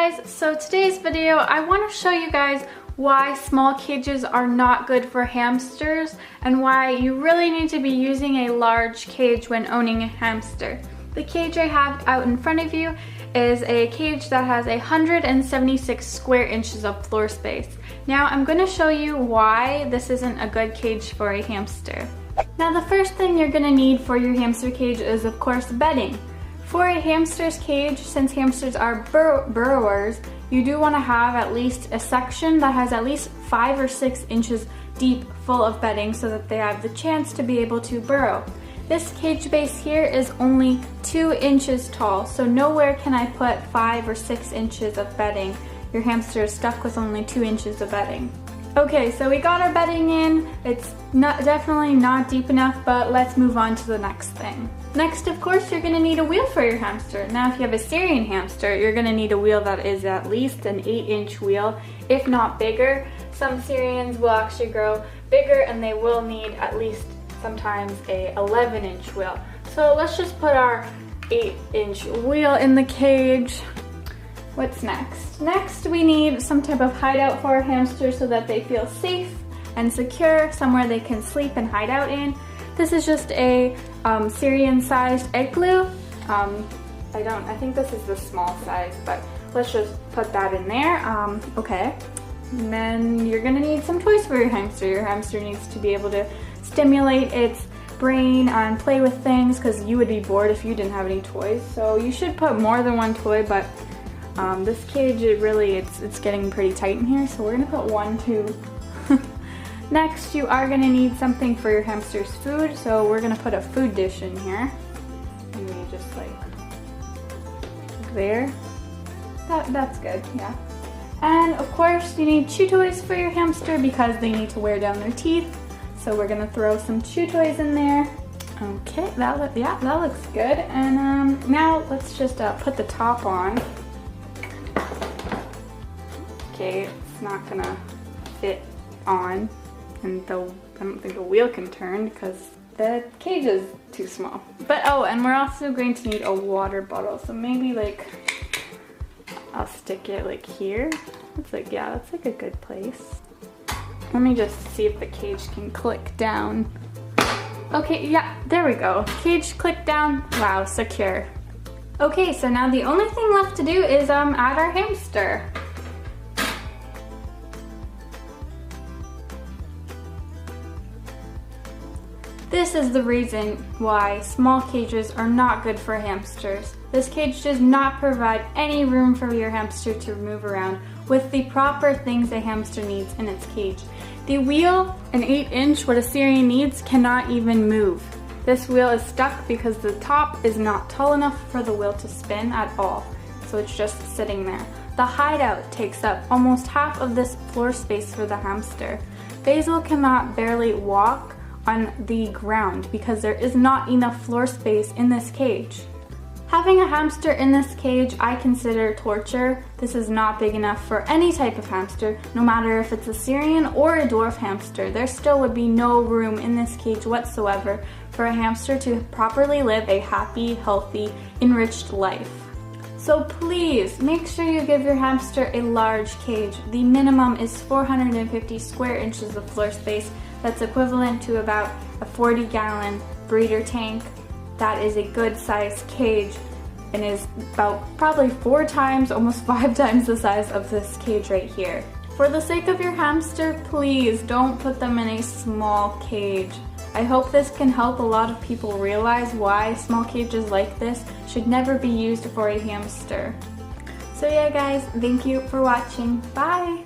guys, so today's video I want to show you guys why small cages are not good for hamsters and why you really need to be using a large cage when owning a hamster. The cage I have out in front of you is a cage that has 176 square inches of floor space. Now I'm going to show you why this isn't a good cage for a hamster. Now the first thing you're going to need for your hamster cage is of course bedding. For a hamster's cage, since hamsters are burrowers, you do want to have at least a section that has at least 5 or 6 inches deep full of bedding so that they have the chance to be able to burrow. This cage base here is only 2 inches tall, so nowhere can I put 5 or 6 inches of bedding. Your hamster is stuck with only 2 inches of bedding. Okay, so we got our bedding in. It's definitely not deep enough, but let's move on to the next thing. Next, of course, you're going to need a wheel for your hamster. Now, if you have a Syrian hamster, you're going to need a wheel that is at least an 8-inch wheel, if not bigger. Some Syrians will actually grow bigger and they will need at least sometimes a 11-inch wheel. So let's just put our 8-inch wheel in the cage. What's next? Next, we need some type of hideout for our hamster so that they feel safe and secure, somewhere they can sleep and hide out in. This is just a Syrian-sized igloo. I think this is the small size, but let's just put that in there. Okay. And then you're gonna need some toys for your hamster. Your hamster needs to be able to stimulate its brain and play with things, because you would be bored if you didn't have any toys. So you should put more than one toy, but this cage, it's getting pretty tight in here, so we're gonna put 1, 2. Next, you are gonna need something for your hamster's food, so we're gonna put a food dish in here. Maybe just like there. That's good, yeah. And of course, you need chew toys for your hamster because they need to wear down their teeth. So we're gonna throw some chew toys in there. Okay, that looks good. And now let's just put the top on. Okay, it's not gonna fit on, and I don't think the wheel can turn because the cage is too small. But oh, and we're also going to need a water bottle, so maybe like I'll stick it like here. It's like, yeah, that's like a good place. Let me just see if the cage can click down. Okay, yeah, there we go. Cage clicked down. Wow, secure. Okay, so now the only thing left to do is add our hamster. This is the reason why small cages are not good for hamsters. This cage does not provide any room for your hamster to move around with the proper things a hamster needs in its cage. The wheel, an 8-inch, what a Syrian needs, cannot even move. This wheel is stuck because the top is not tall enough for the wheel to spin at all, so it's just sitting there. The hideout takes up almost half of this floor space for the hamster. Basil cannot barely walk on the ground because there is not enough floor space in this cage. Having a hamster in this cage I consider torture. This is not big enough for any type of hamster, no matter if it's a Syrian or a dwarf hamster. There still would be no room in this cage whatsoever for a hamster to properly live a happy, healthy, enriched life. So please make sure you give your hamster a large cage. The minimum is 450 square inches of floor space. That's equivalent to about a 40-gallon breeder tank. That is a good sized cage and is about probably 4 times, almost 5 times the size of this cage right here. For the sake of your hamster, please don't put them in a small cage. I hope this can help a lot of people realize why small cages like this should never be used for a hamster. So yeah guys, thank you for watching. Bye!